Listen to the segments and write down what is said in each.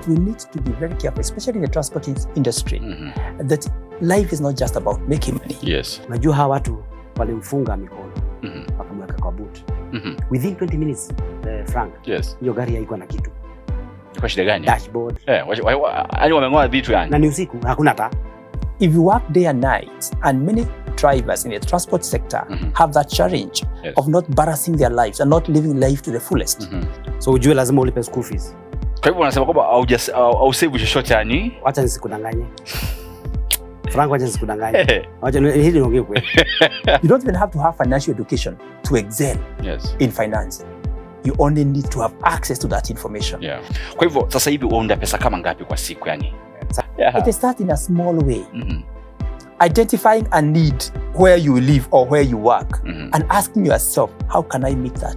But we need to be very careful, especially in the transport industry, that life is not just about making money. Yes. Unajua hawa watu walimfunga mikono wakamweka kwa boot. Within 20 minutes, Frank. Yes. Hiyo gari haikuwa na kitu. Kwa shida gani? Dashboard. Wameng'oa vitu yani. Na ni usiku, hakuna taa. If you work day and night, and many drivers in the transport sector have that challenge of not balancing their lives and not living life to the fullest. So ujue lazima ulipe school fees. Kwa hivyo unasema kwamba au save chochote yani? Wacha nisikudanganye. Frank, wacha nisikudanganye. Wacha hili niongee kweli. You don't even have to have financial education to excel in finance. You only need to have access to that information. Yeah. Kwa hivyo sasa hivi unaunda pesa kama ngapi kwa siku yani? It starts in a small way. Identifying a need where you live or where you work and asking yourself, how can I meet that?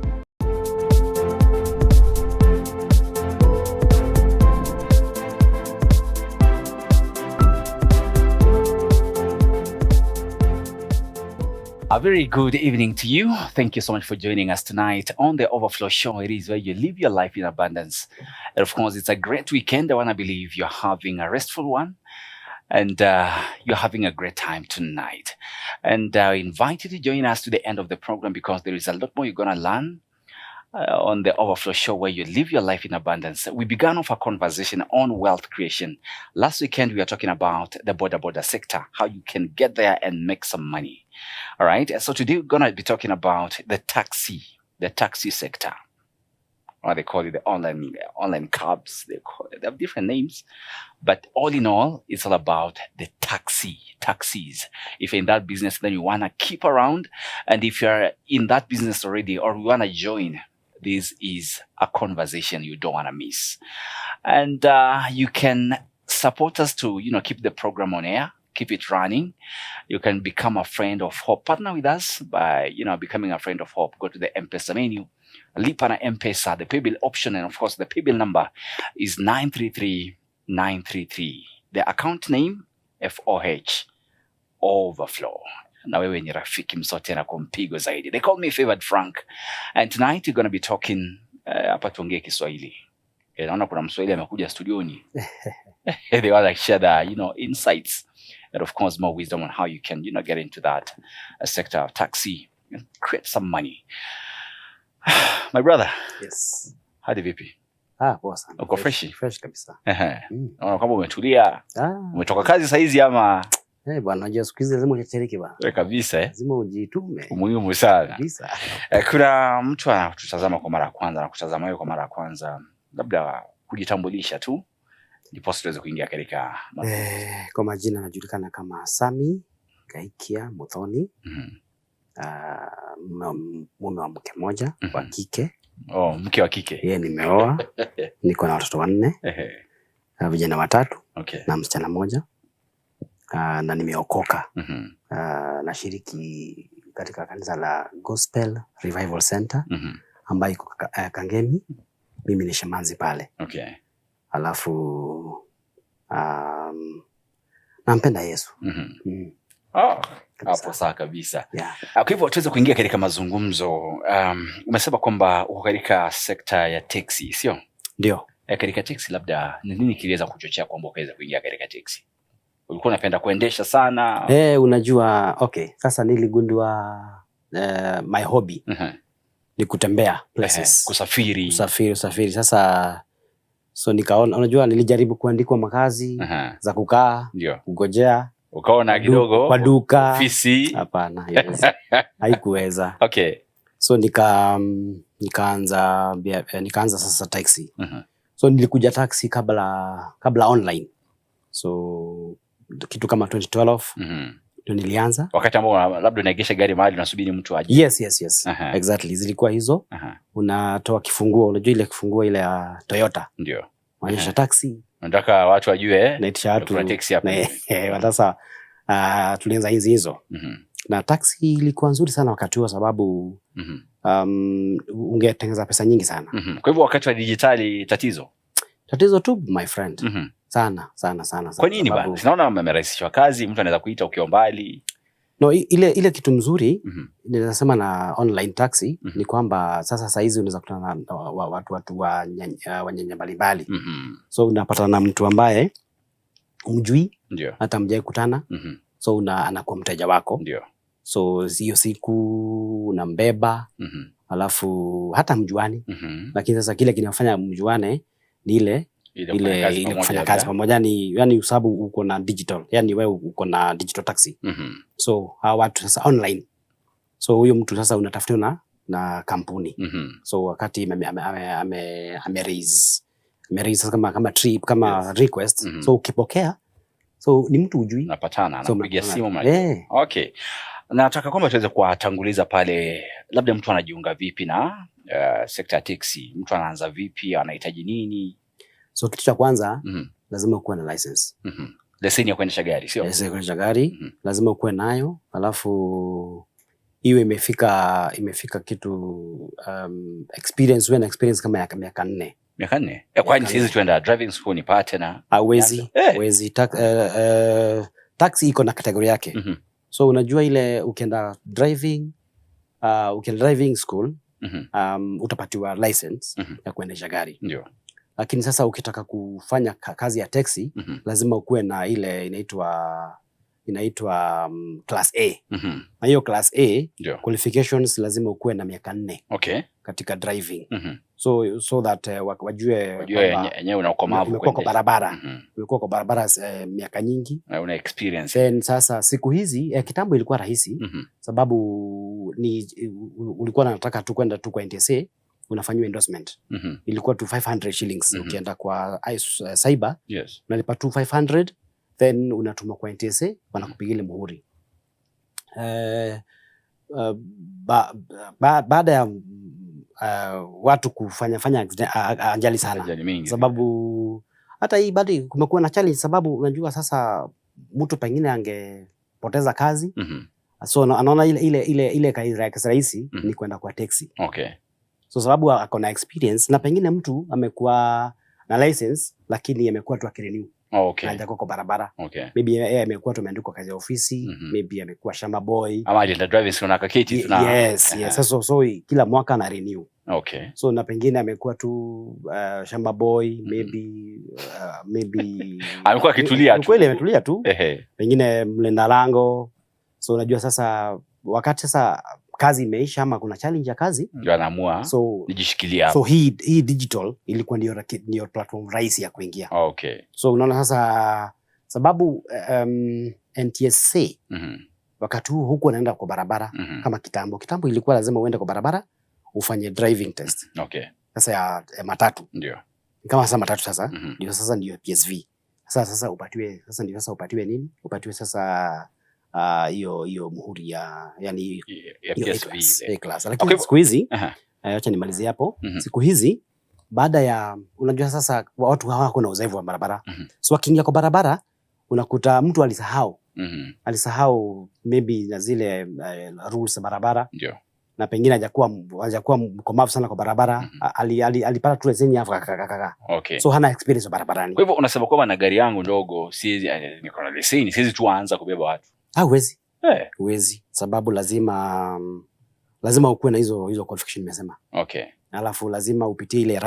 A very good evening to you. Thank you so much for joining us tonight on the Overflow show. It is where you live your life in abundance. And of course, it's a great weekend. I want to believe you're having a restful one and you're having a great time tonight. And I invite you to join us to the end of the program because there is a lot more you're going to learn on the Overflow show where you live your life in abundance. We began off a conversation on wealth creation. Last weekend, we were talking about the border sector, how you can get there and make some money. All right. So today we're going to be talking about the taxi sector. Or they call it the online cabs. They have different names. But all in all, it's all about the taxis. If you're in that business, then you want to keep around. And if you're in that business already or you want to join, this is a conversation you don't want to miss. And you can support us to, keep the program on air. Keep it running. You can become a friend of Hope. Partner with us by, becoming a friend of Hope. Go to the M-Pesa menu, Lipa na M-Pesa, the paybill option, and of course the paybill number is 933933. The account name FOH Overflow. Na wewe ni rafiki msote na kumpigo zaidi. They call me Favored Frank. And tonight we're going to be talking hapa tuongee Kiswahili. Naona kuna Mswahili amekuja studioni. They want to share the, insights. And of course, more wisdom on how you can, get into that sector of taxi and create some money. My brother. Yes. Hadi vipi? Poa sana. Uko fresh? Fresh kabisa. Unaona kama umetulia. Umetoka kazi saa hizi ama? Bwana, unajua siku hizi lazima uchechereke bwana. Kabisa Lazima ujitume. Muhimu sana. Kabisa. Kuna mtu anatutazama kwa mara ya kwanza na kutazama wewe kwa mara ya kwanza. Labda kujitambulisha tu. Ndipo tuweze kuingia katika kwa majina najulikana kama Sami Gaikia Muthoni. Mume wa mke moja wa kike. Mke wa kike. Yeye nimeoa. Niko na watoto 4. Vijana 3 na msichana mmoja. Na nimeokoka. Nashiriki katika kanisa la Gospel Revival Center ambayo iko Kangemi. Mimi ni shemanzi pale. Alafu nampenda Yesu. Hapo sawa kabisa. Kwa hivyo tuweze kuingia katika mazungumzo. Umesema kwamba uko katika sekta ya taxi, sio? Ndio. Katika taxi labda ni nini kiliweza kuchochea kwamba ukaweza kuingia katika taxi? Ulikuwa unapenda kuendesha sana? Unajua, sasa niligundua my hobby ni kutembea places. Kusafiri. Sasa so nikaona, unajua nilijaribu kuandikwa makazi za kukaa, kungojea. Ukaona kidogo kwa duka, ofisi. Hapana, haikuweza. So nikaanza sasa taxi. So nilikuja taxi kabla online. So kitu kama 2012 ndio nilianza. Wakati ambao labda unaegesha gari mahali unasubiri mtu aje. Yes. Exactly. Zilikuwa hizo. Unatoa kifunguo, unajua ile kifunguo ile ya Toyota. Ndio. Waonyesha taxi. Nataka watu wajue naitisha watu kuna taxi hapa. Sasa tulianza hizo. Na taxi ilikuwa nzuri sana wakati huo sababu ungetengeneza pesa nyingi sana. Kwa hivyo wakati wa dijitali tatizo tu my friend. Sana. Kwa nini bana? Sinaona mmerahisishwa kazi, mtu anaweza kuita ukiwa mbali. No, ile kitu mzuri ninasema na online taxi ni kwamba sasa hizi unaweza kutana na watu wa nyanya mbalimbali. So unapata na mtu ambaye umjui, hata mjai kutana. So anakuwa mteja wako. So hiyo siku unambeba, alafu hata mjuani. Lakini sasa kile kinafanya mjuane ni ile kufanya kazi pamoja, ni yani sababu uko na digital, yani wewe uko na digital taxi. So hawa watu sasa online, so huyo mtu sasa unatafutiwa na kampuni. So wakati ame raise sasa kama trip kama request, so ukipokea, so ni mtu ujui, napatana na kupigia simu mali. Okay, nataka kwamba tuweze kuwatanguliza pale, labda mtu anajiunga vipi na sekta ya taxi, mtu anaanza vipi, anahitaji nini? So kitu cha kwanza lazima ukuwe na license. Leseni ya kuendesha gari, sio? Leseni ya kuendesha gari lazima ukuwe nayo, alafu iwe imefika kitu experience, wewe na experience kama ya miaka 4. Miaka 4? Kwani sisi tuenda driving school nipate na hawezi taxi iko na kategoria yake. So unajua ile ukienda driving school utapatiwa license ya kuendesha gari. Ndio. Lakini sasa ukitaka kufanya kazi ya taxi lazima ukuwe na ile inaitwa class A. Na hiyo class A qualifications lazima ukuwe na miaka 4 katika driving. So that wajue yenyewe unakomavu kwa barabara. Ulikuwa kwa barabara miaka nyingi na una experience. Then sasa siku hizi kitambo ilikuwa rahisi sababu ulikuwa unataka tu kwenda tu kwa NTSA unafanywa endorsement. Ilikuwa tu 500 shillings. Ukienda kwa cyber unalipa tu 500, then unatuma kwa NTSA wanakupigia ile muhuri. Baada ya watu kufanya ajali sana, sababu hata hii bado kumekuwa na challenge, sababu unajua sasa mtu pengine angepoteza kazi. So anaona ile kazi rahisi ni kwenda kwa taxi. So sababu ako na experience, na pengine mtu amekuwa na license lakini amekuwa tu akirenew. Hajakuwa kwa barabara. Maybe yeye amekuwa tu ameandikwa kazi ya ofisi, maybe amekuwa shamba boy. Ama ile driving school na kaketi tu na. Yes. So kila mwaka ana renew. So na pengine amekuwa tu shamba boy, maybe amekuwa akitulia tu. Kweli ametulia tu. Pengine mlenda lango. So unajua sasa wakati sasa kazi imeisha ama kuna challenge ya kazi, ndio anaamua nijishikilia hapo. So hii digital ilikuwa ndio platform rahisi ya kuingia. So unaona sasa sababu NTSA wakati huu huko anaenda kwa barabara kama kitambo ilikuwa lazima uende kwa barabara ufanye driving test. Sasa ya matatu ndio kama sasa matatu sasa ndio PSV. Sasa upatiwe nini? Upatiwe sasa hiyo muhuri yani A class. Lakini siku hizi acha nimalizie hapo. Siku hizi baada ya unajua sasa watu hawako na uzoefu wa barabara. So wakiingia kwa barabara unakuta mtu alisahau maybe na zile rules za barabara. Na pengine hajakuwa mkomavu sana kwa barabara. Alipata tu leseni hapo kaka. So hana experience wa barabarani. Kwa hivyo unasema kwamba na gari yangu ndogo niko na leseni, siwezi tu anza kubeba watu. Huwezi. Sababu lazima ukuwe na hizo qualification nimesema. Alafu lazima upitie ile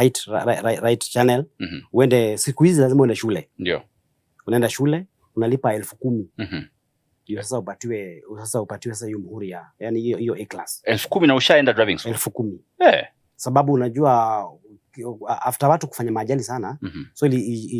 right channel. Uende siku hizi lazima uende shule. Ndio. Unaenda shule, unalipa 10,000. Ndio sasa upatiwe sasa hiyo muhuri yani hiyo A class. 10,000 na ushaenda driving school. 10,000. Sababu unajua after watu kufanya majali sana, so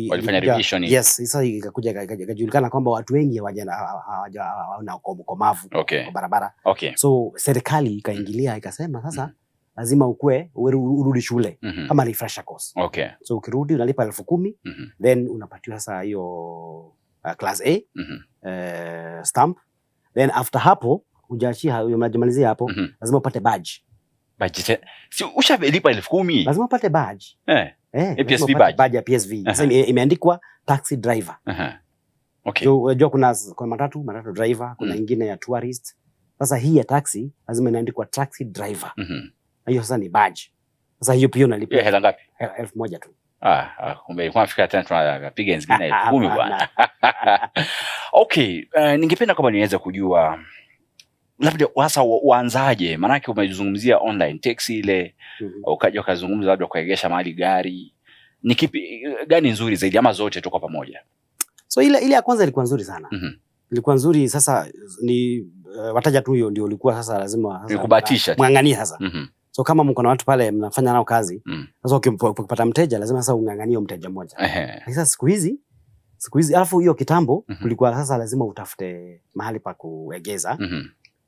walifanya revision. Yes, sasa ikajulikana kwamba watu wengi hawana ukomavu kwa barabara. So serikali ikaingilia ikasema sasa lazima urudi shule kama refresher course. So ukirudi unalipa 10,000, then unapatiwa sasa hiyo class A stamp. Then after hapo hujaachia unajimalizia hapo, lazima upate badge. Si ushalipa 10,000. Lazima upate badge. PSV badge. Badge ya PSV. Sasa imeandikwa taxi driver. So unajua kuna matatu driver, kuna ingine ya tourist. Sasa hii ya taxi lazima inaandikwa taxi driver. Hiyo sasa ni badge. Sasa hiyo pia unalipa. Hela ngapi? 1,000 tu. Kumbe ilikuwa nafika tena tunapiga zingine 10,000 bwana. Ningependa kama niweze kujua labda hasa uanzaje? Maana yake umezungumzia online taxi ile, ukaja ukazungumza labda kuegesha mahali gari. Ni kipi gani nzuri zaidi ama zote tu kwa pamoja? So ile ya kwanza ilikuwa nzuri sana. Ilikuwa nzuri. Sasa ni wataja tu hiyo ndio ilikuwa sasa lazima sasa kubahatisha mngangania sasa. So kama mko na watu pale mnafanya nao kazi, sasa ukipata mteja lazima sasa unganganie mteja mmoja. Sasa siku hizi alafu hiyo kitambo kulikuwa sasa lazima utafute mahali pa kuegeza.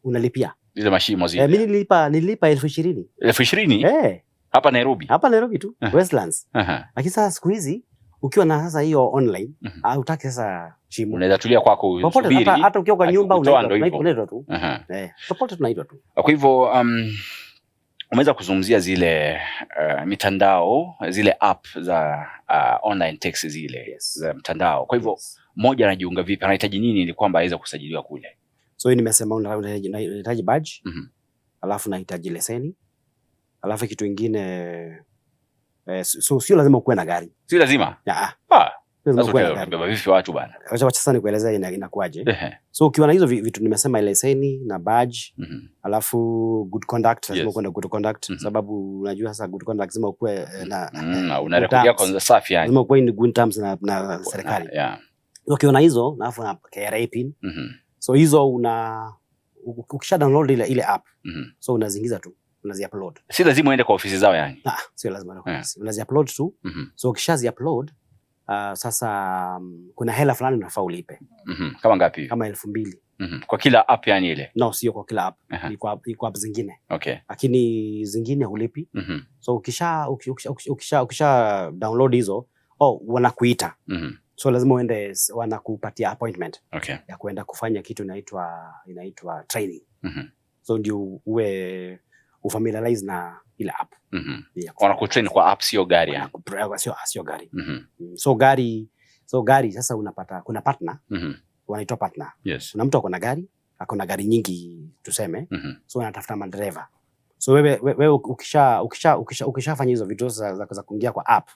Unalipia ile mashimo zile. Mimi nilipa 20,000. 20,000? Hapa Nairobi. Hapa Nairobi tu, Westlands. Lakini sasa siku hizi ukiwa na sasa hiyo online, hutaki sasa shimo. Unaweza tulia kwako usubiri. Hata ukiwa kwa nyumba unaitwa tu. Popote tunaitwa tu. Kwa hivyo umeweza kuzungumzia zile mitandao, zile app za online taxi zile za mtandao. Kwa hivyo mmoja anajiunga vipi? Anahitaji nini ili kwamba aweze kusajiliwa kule? So hii nimesema unahitaji badge, alafu unahitaji leseni, alafu kitu kingine so sio lazima ukuwe na gari. Si lazima? Sasa beba vipi watu bana? Acha sasa nikuelezea inakuaje. So ukiwa na hizo vitu nimesema, leseni na badge, alafu good conduct, lazima uwe na good conduct, sababu unajua sasa good conduct lazima ukuwe na una rekodi yako nzuri safi yani. Lazima ukuwe in good terms na serikali. Ukiwa na hizo alafu na KRA pin. So hizo ukisha download ile app, so unazingiza tu, unazi-upload. Si lazima uende kwa ofisi zao yani. Sio lazima uende kwa ofisi. Unazi-upload tu. So ukishazi-upload sasa kuna hela fulani unafaa ulipe. Kama ngapi? Kama 2,000. Kwa kila app yani ile? No, sio kwa kila app. Ni kwa app zingine. Okay. Lakini zingine hulipi. So ukisha download hizo, wanakuita. So lazima uende, wanakupatia appointment. Okay. Ya kuenda kufanya kitu inaitwa training. So ndio uwe ufamiliarize na ile app. Wanakutrain kwa app, sio gari yani. Sio gari. So gari sasa unapata kuna partner. Wanaitwa partner. Kuna mtu akona gari nyingi tuseme. So anatafuta madereva. So wewe ukishafanya hizo vitu za kuingia kwa app,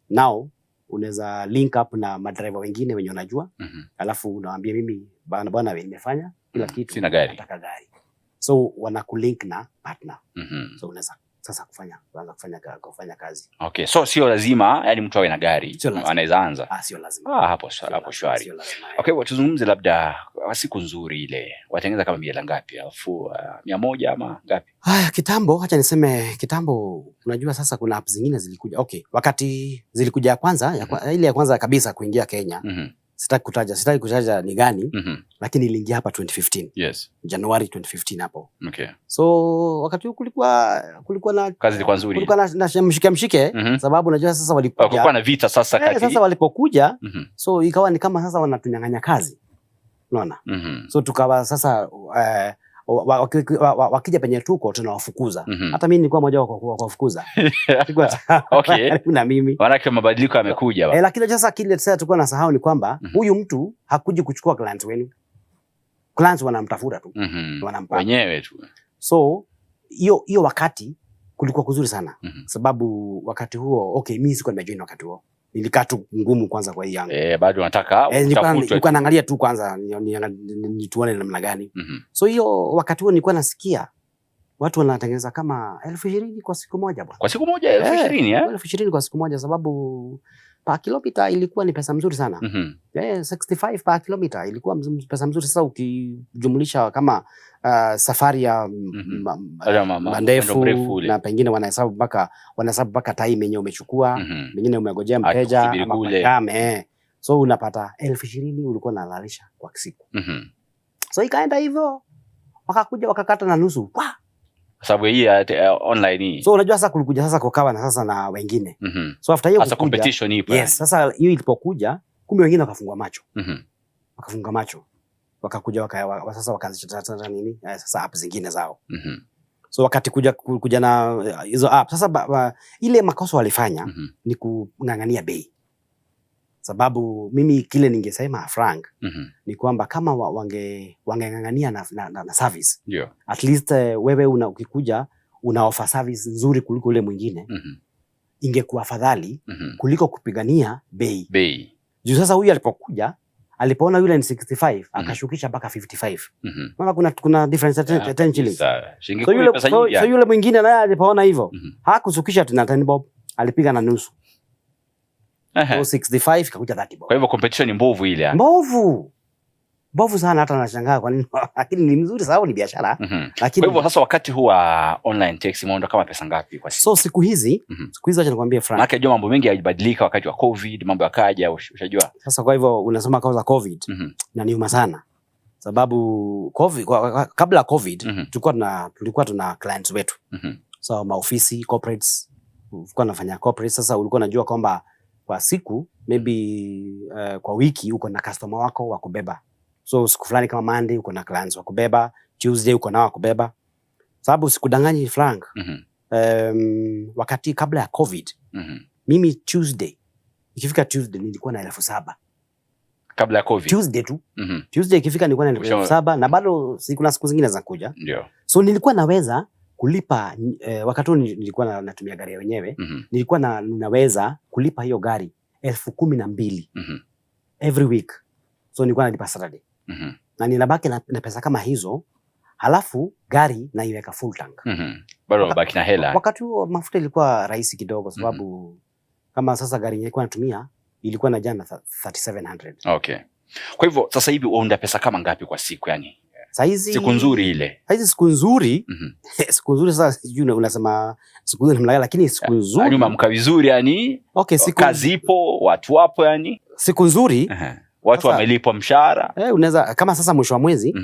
now unaweza link up na madereva wengine wenye unajua. Alafu unawaambia mimi bwana nimefanya kila kitu, sina gari, nataka gari. So wanakulink na partner. So unaweza sasa kufanya kazi. Okay, so sio lazima yani mtu awe na gari, anaweza anza. Sio lazima. Hapo shwari. Okay, tuzungumze labda siku nzuri ile. Watengeneza kama miela ngapi? 100 ama ngapi? Kitambo, acha niseme kitambo, unajua sasa kuna apps zingine zilikuja. Okay, wakati zilikuja ya kwanza, ile ya kwanza kabisa kuingia Kenya. Sitaki kutaja ni gani, lakini iliingia hapa 2015. Januari 2015 hapo. Okay. So wakati huo kulikuwa na kazi ilikuwa nzuri. Kulikuwa na mshike, sababu unajua sasa walikuja. Kulikuwa na vita sasa kati. Sasa walipokuja, so ikawa ni kama sasa wanatunyang'anya kazi. Unaona? So tukawa sasa wakija penye tuko tunawafukuza. Hata mimi nilikuwa mmoja wa kuwafukuza. Okay. Na mimi. Maana mabadiliko yamekuja. Lakini sasa kile sasa tulikuwa nasahau ni kwamba huyu mtu hakuji kuchukua client wenu. Clients wanamtafuta tu. Wanampa wenyewe tu. So hiyo wakati kulikuwa kuzuri sana. Sababu wakati huo, okay, mimi sikuwa nimejoin wakati huo. Nilikaa tu ngumu kwanza kwa hii yangu. Bado nataka nilikuwa naangalia tu kwanza nituone namna gani. So hiyo wakati huo nilikuwa nasikia watu wanatengeneza kama 20,000 kwa siku moja bwana. Kwa siku moja 20,000 20,000 kwa siku moja, sababu per kilomita ilikuwa ni pesa mzuri sana. 65 per kilomita ilikuwa pesa mzuri. Sasa ukijumlisha kama safari ya mandefu na pengine wanahesabu mpaka time yenye umechukua, pengine umegojea mteja ama so unapata 20,000 ulikuwa unalalisha kwa siku. So ikaenda hivyo, wakakuja wakakata na nusu. Sababu hii online hii. So unajua sasa kulikuja sasa kukawa na sasa na wengine. So after hiyo competition ipo. Yes, sasa hiyo ilipokuja, kumbe wengine wakafungua macho. Wakafunga macho. Wakakuja sasa wakaanzisha nini? Sasa app zingine zao. So wakati kuja na hizo app, sasa ile makosa walifanya ni kung'ang'ania bei. Sababu mimi kile ningesema Frank ni kwamba kama wangeng'ang'ania na service. At least wewe ukikuja una offer service nzuri kuliko ule mwingine. Ingekuwa afadhali kuliko kupigania bei. Juu sasa huyu alipokuja Alipoona yule ni 65 akashukisha mpaka 55. Unaona kuna difference 10 shillings. So yule mwingine naye alipoona hivyo hakushukisha tena 10 bob, alipiga na nusu. So 65 kakuja 30 bob. Kwa hivyo competition ni mbovu ile. Mbovu sana, hata nashangaa kwa nini, lakini ni mzuri sababu ni biashara. Lakini kwa hivyo sasa wakati huwa online taxi muondoa kama pesa ngapi kwa siku? So siku hizi acha nikwambie Frank. Maana mambo mengi yalibadilika wakati wa COVID, mambo yakaja, ushajua. Sasa kwa hivyo unasema cause COVID na niuma sana. Sababu COVID, kabla COVID tulikuwa tuna clients wetu. So maofisi, corporates, ulikuwa unafanya corporate. Sasa ulikuwa unajua kwamba kwa siku maybe kwa wiki uko na customer wako wa kubeba. So siku fulani kama Monday uko na clients wa kubeba, Tuesday uko nao wa kubeba. Sababu sikudanganyi Frank. Wakati kabla ya COVID, mimi Tuesday, ikifika Tuesday nilikuwa na 7,000. Kabla ya COVID. Tuesday tu. Tuesday ikifika nilikuwa na 7,000 na bado kuna siku zingine za kuja. Ndio. So nilikuwa naweza kulipa wakati nilikuwa natumia gari yenyewe, nilikuwa ninaweza kulipa hiyo gari 12,000 every week. So nilikuwa nalipa Saturday. Na ninabaki na pesa kama hizo, halafu gari naiweka full tank. Bado baki na hela. Wakati huo mafuta ilikuwa rahisi kidogo sababu kama sasa gari nilikuwa natumia ilikuwa na jana 3700. Okay. Kwa hivyo sasa hivi unaunda pesa kama ngapi kwa siku yani? Saizi siku nzuri ile. Saizi siku nzuri. Siku nzuri sasa sijui unasema siku nzuri mlaga, lakini siku nzuri. Nyuma mka vizuri yani. Okay, siku kazi ipo, watu wapo yani. Siku nzuri. Watu wamelipwa mshahara. Unaweza kama sasa mwisho wa mwezi.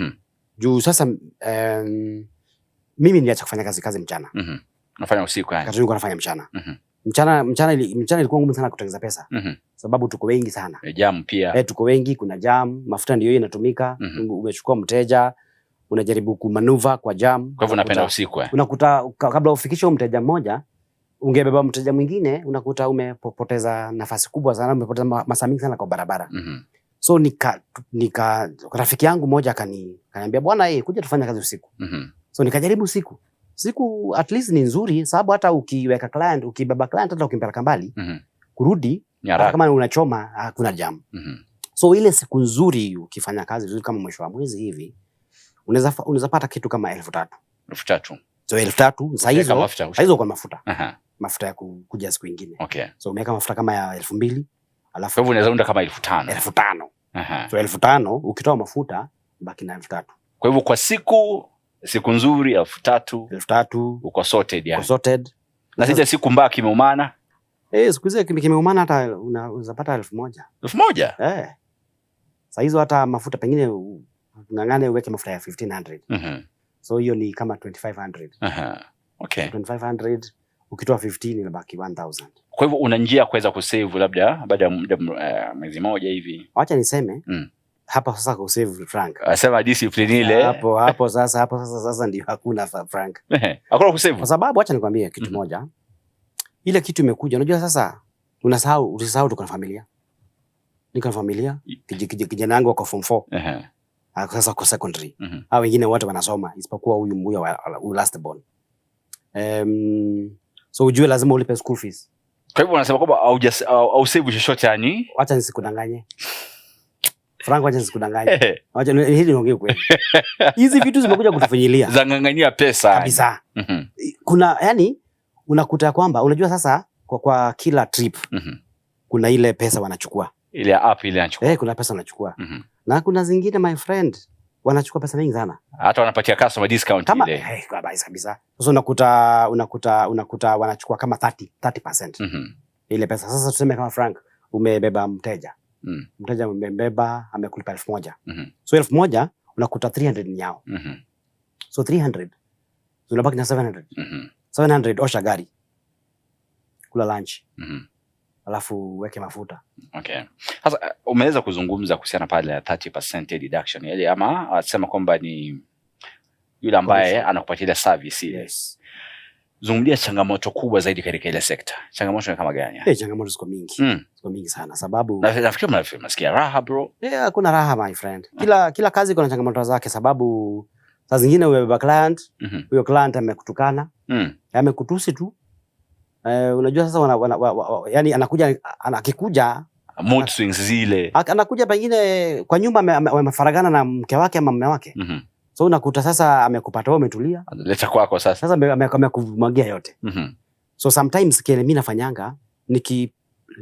Juu sasa mimi niliacha kufanya kazi mchana. Nafanya usiku yani. Nilikuwa nafanya mchana. Mchana ilikuwa ngumu sana kutengeneza pesa. Sababu tuko wengi sana. Jam pia. Tuko wengi, kuna jam, mafuta ndio hiyo inatumika. Umechukua mteja, unajaribu kumanuva kwa jam. Kwa hivyo unapenda usiku Unakuta kabla ufikishe mteja mmoja, ungebeba mteja mwingine, unakuta umepoteza nafasi kubwa sana, umepoteza masaa mingi sana kwa barabara. So rafiki yangu mmoja akaniambia bwana kuja tufanye kazi usiku. So nikajaribu usiku. Siku at least ni nzuri sababu hata ukiweka client, ukibeba client hata ukimpeleka mbali, kurudi kama unachoma hakuna jam. So ile siku nzuri ukifanya kazi vizuri kama mwisho wa mwezi hivi, unaweza pata kitu kama 3,000. 3,000. So 3,000 saizo kwa mafuta. Mafuta ya kuja siku nyingine. Okay. So umeweka mafuta kama ya 2,000, alafu kwa hivyo unaweza unda kama 5,000. 5,000. So 5,000 ukitoa mafuta baki na 3,000. Kwa hivyo kwa siku nzuri 3,000 uko sorted yani. Uko sorted. Na zile siku mbaya kimeumana? Siku zile kimeumana hata unaweza pata 1,000. 1,000? Sasa hizo hata mafuta pengine ngangane uweke mafuta ya 1,500. So hiyo ni kama 2,500. Okay. 2,500 ukitoa 15 inabaki 1,000. Kwa hivyo una njia kuweza kusave labda baada ya muda mwezi moja hivi. Acha niseme hapa sasa kusave Frank. Sema discipline ile. Hapo sasa ndio hakuna Frank. Hakuna kusave. Kwa sababu acha nikwambie kitu moja. Ile kitu imekuja. Unajua sasa usisahau tuko na familia. Niko na familia. Kijana wangu wako form 4. Sasa kwa secondary. Hao wengine wote wanasoma isipokuwa huyu last born. So ujue lazima ulipe school fees. Kwa hivyo unasema kwamba au save chochote yani? Acha nisikudanganye. Frank, acha nisikudanganye. Acha hili niongee kweli. Hizi vitu zimekuja kutufanyilia. Zangangania pesa. Kabisa. Kuna yani unakuta kwamba unajua sasa kwa kila trip kuna ile pesa wanachukua. Ile app ile anachukua. Kuna pesa wanachukua. Na kuna zingine my friend wanachukua pesa mingi sana. Hata wanapatia customer discount ile. Kabisa. Sasa unakuta wanachukua kama 30%. Ile pesa. Sasa tuseme kama Frank umebeba mteja. Mteja umebeba amekulipa 1,000. So 1,000 unakuta 300 ni yao. So 300 unabaki na 700. 700 osha gari. Kula lunch. Alafu weke mafuta. Okay. Sasa umeweza kuzungumza kuhusiana pale ya 30% deduction ile ama asema kwamba ni yule ambaye anakupatia service ile. Yes. Zungumzia changamoto kubwa zaidi katika ile sekta. Changamoto ni kama gani? Changamoto ziko mingi. Ziko mingi sana sababu nafikiri mnasikia raha bro. Hakuna raha my friend. Kila kazi kuna changamoto zake sababu saa zingine umebeba client, huyo client amekutukana, amekutusi tu. Unajua sasa yani akikuja mood swings zile. Anakuja pengine kwa nyumba amefaragana na mke wake ama mume wake. So unakuta sasa amekupata wewe umetulia. Analeta kwako sasa. Sasa amekumwagia yote. So sometimes kile mimi nafanyanga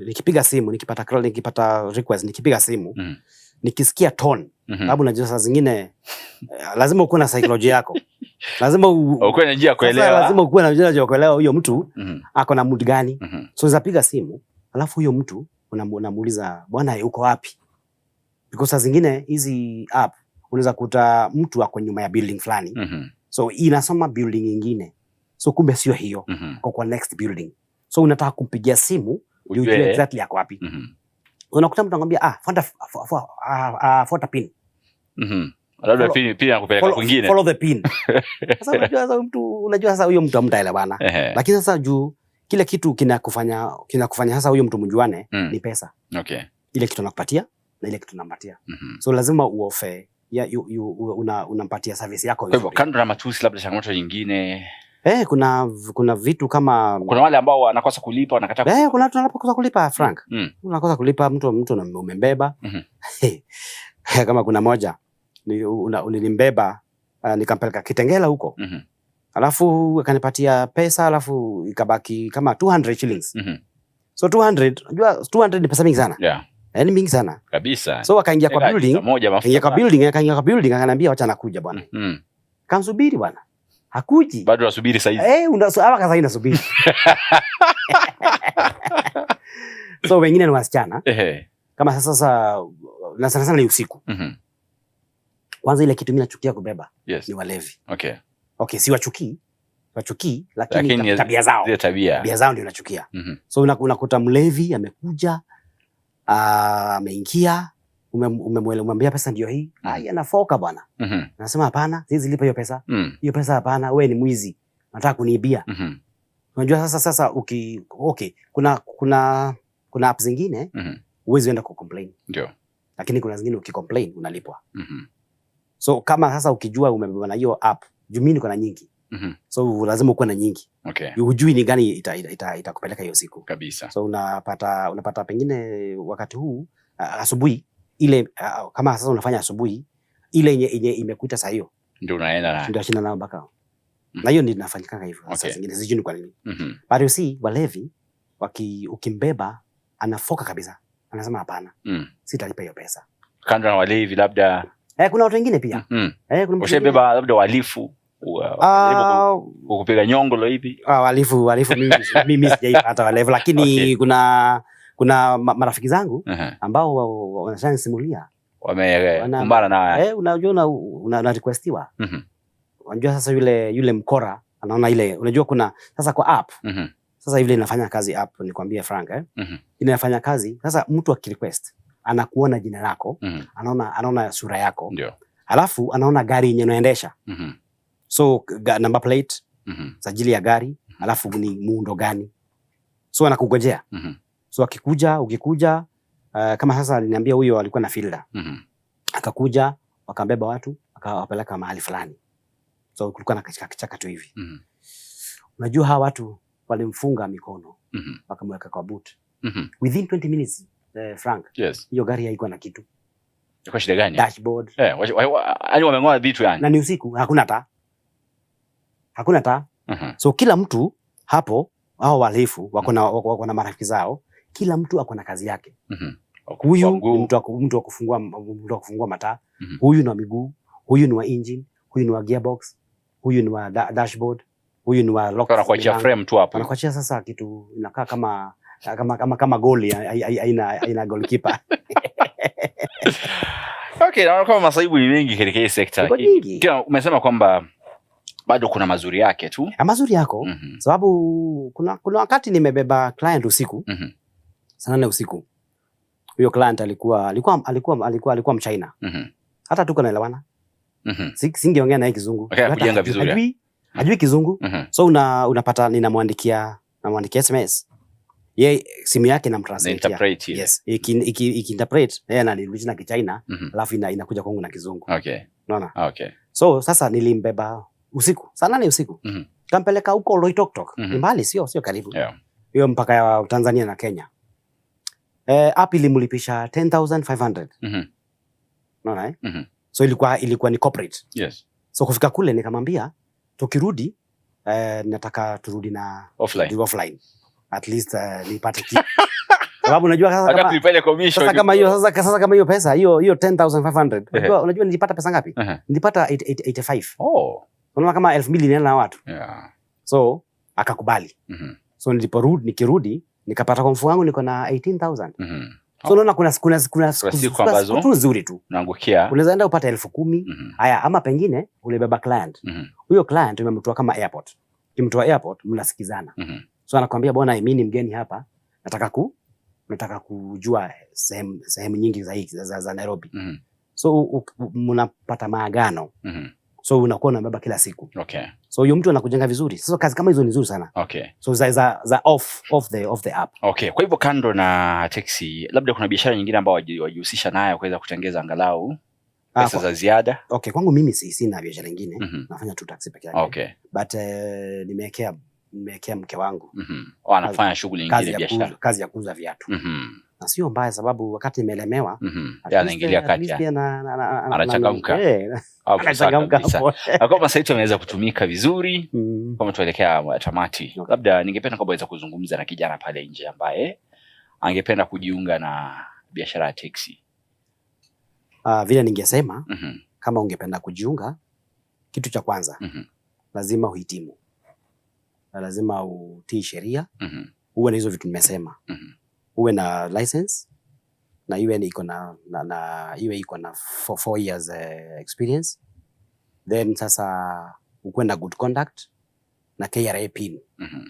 nikipiga simu, nikipata request, nikipiga simu, nikisikia tone, sababu najua saa zingine lazima ukuwe na psychology yako. Lazima ukuwe na njia ya kuelewa. Lazima ukuwe na njia ya kuelewa huyo mtu ako na mood gani. So unapiga simu, alafu huyo mtu unamuuliza bwana uko wapi? Because saa zingine hizi app unaweza kuta mtu ako nyuma ya building fulani. So inasoma building nyingine. So kumbe sio hiyo. Kwa next building. So unataka kumpigia simu ujue exactly yako wapi. Unakuta mtu anakuambia fuata pin. Labda pin anakupeleka kwingine. Follow the pin. Sasa unajua sasa huyo mtu hamtaelewana. Lakini sasa juu kile kitu kinakufanya sasa huyo mtu mjuane ni pesa. Okay. Ile kitu anakupatia na ile kitu unampatia. So lazima uofe unampatia service yako. Kwa hivyo kando na matusi labda changamoto nyingine kuna vitu kama kuna wale ambao wanakosa kulipa wanakataa. Kuna watu wanakosa kulipa Frank. Unakosa kulipa mtu umembeba. Kama kuna moja nilimbeba nikampeleka Kitengela huko. Alafu akanipatia pesa alafu ikabaki kama 200 shillings. So 200, unajua 200 ni pesa mingi sana. Ni mingi sana. Kabisa. So akaingia kwa building, akaniambia wacha nakuja bwana. Kamsubiri bwana. Hakuji. Bado nasubiri sasa hivi. Unasubiri sasa nasubiri. So wengine ni wasichana. Kama sasa na sana ni usiku. Kwanza ile kitu mimi nachukia kubeba ni walevi. Okay, si wachukii, lakini tabia zao. Tabia zao ndio nachukia. So unakuta mlevi amekuja, ameingia, umemwambia pesa ndio hii, anafoka bwana. Anasema hapana, siwezi lipa hiyo pesa. Hiyo pesa hapana, wewe ni mwizi. Unataka kuniibia. Unajua sasa kuna apps zingine uwezi enda kucomplain. Ndio. Lakini kuna zingine ukicomplain unalipwa. So kama sasa ukijua umebeba na hiyo app, jumini niko na nyingi. So lazima uwe na nyingi. Hujui ni gani itakupeleka hiyo siku. Kabisa. So unapata pengine wakati huu asubuhi ile kama sasa unafanya asubuhi ile yenye imekuita saa hiyo. Ndio unaenda na. Ndio ashinda nao mpaka. Na hiyo ndio inafanyika hivyo. Sasa zingine sijui ni kwa nini. But you see walevi ukimbeba anafoka kabisa. Anasema hapana. Sitalipa hiyo pesa. Kando na walevi labda kuna watu wengine pia. Kuna ushebeba labda walifu kukupiga nyongolo hivi. Walifu mimi sijaipata walevi lakini kuna marafiki zangu ambao wanashanisimulia wamekumbana na unajua una requestiwa. Unajua sasa yule mkora anaona ile unajua kuna sasa kwa app. Sasa hivi inafanya kazi app nikwambie Frank inafanya kazi sasa mtu akirequest anakuona jina lako, anaona sura yako. Ndio. Alafu anaona gari yenye unaendesha. So number plate, sajili ya gari, alafu ni muundo gani. So anakugojea. So ukikuja kama sasa aliniambia huyo alikuwa na fielder. Akakuja, wakambeba watu, akawapeleka mahali fulani. So kulikuwa na kichaka tu hivi. Unajua hawa watu walimfunga mikono, wakamweka kwa boot. Within 20 minutes Frank. Hiyo gari haikuwa na kitu. Kwa shida gani? Dashboard. Wameng'oa vitu yani. Na ni usiku, hakuna taa. So kila mtu hapo hao walefu wako na marafiki zao, kila mtu ako na kazi yake. Huyu mtu wa kufungua mataa, huyu ni wa miguu, huyu ni wa engine, huyu ni wa gearbox, huyu ni wa dashboard, huyu ni wa lock. Anakuachia frame tu hapo. Anakuachia sasa kitu inakaa kama goli aina goalkeeper. Okay, naona kama masaibu ni mengi katika hii sekta. Kila umesema kwamba bado kuna mazuri yake tu. Mazuri yako sababu kuna wakati nimebeba client usiku. Saa 8 usiku. Huyo client alikuwa Mchina. Hata tuko naelewana. Singeongea naye Kizungu. Kujenga vizuri. Hajui Kizungu. So unapata ninamwandikia SMS. Yeye simu yake inamtranslate. Yes. Iki-interpret yeye ananirudisha na Kichina, alafu inakuja kwangu na Kizungu. Unaona? So sasa nilimbeba usiku, saa 8 usiku. Kampeleka huko Loitoktok. Mbali sio karibu. Hiyo mpaka ya Tanzania na Kenya. App ilimlipisha 10,500. Unaona So ilikuwa ni corporate. Yes. So kufika kule nikamwambia tukirudi nataka turudi na offline. At least nipate tip. Sababu unajua sasa kama hiyo pesa hiyo 10,500 unajua nilipata pesa ngapi? Nilipata 85. Unaona kama 2,000 nenda na watu. So akakubali. So nikirudi nikapata kwa mfuko wangu niko na 18,000. So unaona kuna siku nzuri tu. Naangukia. Unaweza enda upate 10,000. Haya ama pengine ulibeba client. Huyo client umemtoa kama airport. Kimtoa airport mnasikizana. So anakuambia bwana mimi ni mgeni hapa nataka kujua sehemu nyingi za Nairobi. So mnapata maagano. So unakuwa unabeba kila siku. So huyo mtu anakujenga vizuri. So kazi kama hizo ni nzuri sana. So za off the app. Kwa hivyo kando na taxi, labda kuna biashara nyingine ambayo wajihusisha nayo kuweza kutengeza angalau pesa za ziada? Kwangu mimi sina biashara nyingine. Nafanya tu taxi peke yake. But nimewekea mke wangu. Anafanya shughuli nyingine biashara. Kazi ya kuuza viatu. Na sio mbaya sababu wakati nimelemewa anaingilia kati. Anachangamka. Kama sasa ameweza kutumika vizuri, kama tuelekea tamati. Labda ningependa kwamba uweze kuzungumza na kijana pale nje ambaye angependa kujiunga na biashara ya taxi. Vile ningesema kama ungependa kujiunga, kitu cha kwanza lazima uhitimu. Lazima utii sheria. Uwe na hizo vitu nimesema. Uwe na license na iwe iko na 4 years experience. Then sasa ukuwe na good conduct na KRA pin.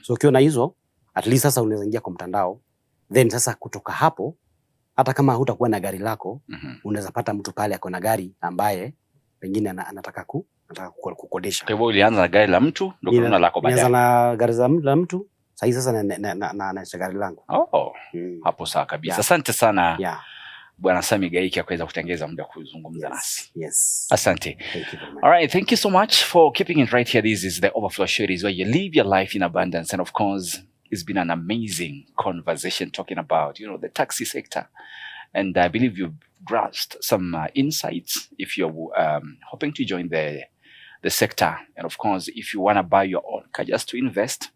So ukiwa na hizo at least sasa unaweza ingia kwa mtandao. Then sasa kutoka hapo hata kama hutakuwa na gari lako unaweza pata mtu pale ako na gari ambaye pengine anataka kukodesha. Kwa hivyo ulianza na gari la mtu ndio kuna lako baadaye. Nianza na gari la mtu. Sasa na gari langu. Hapo sawa kabisa. Asante sana. Bwana Sami Gaiki akaweza kutengeza muda kuzungumza nasi. Yes. Asante. All right, thank you so much for keeping it right here. This is the Overflow Show, where you live your life in abundance. And of course, it's been an amazing conversation talking about, the taxi sector. And I believe you've grasped some insights if you're hoping to join the sector. And of course, if you want to buy your own car just to invest,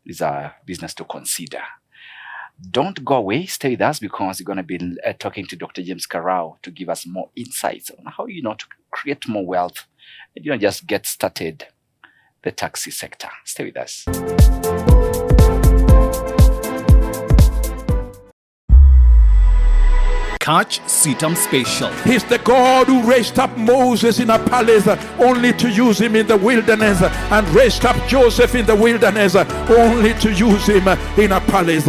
is a business to consider. Don't go away. Stay with us because we're going to be talking to Dr. James Karau to give us more insights on how to create more wealth and just get started the taxi sector. Stay with us. Catch Sitam Special. He's the God who raised up Moses in a palace only to use him in the wilderness, and raised up Joseph in the wilderness only to use him in a palace.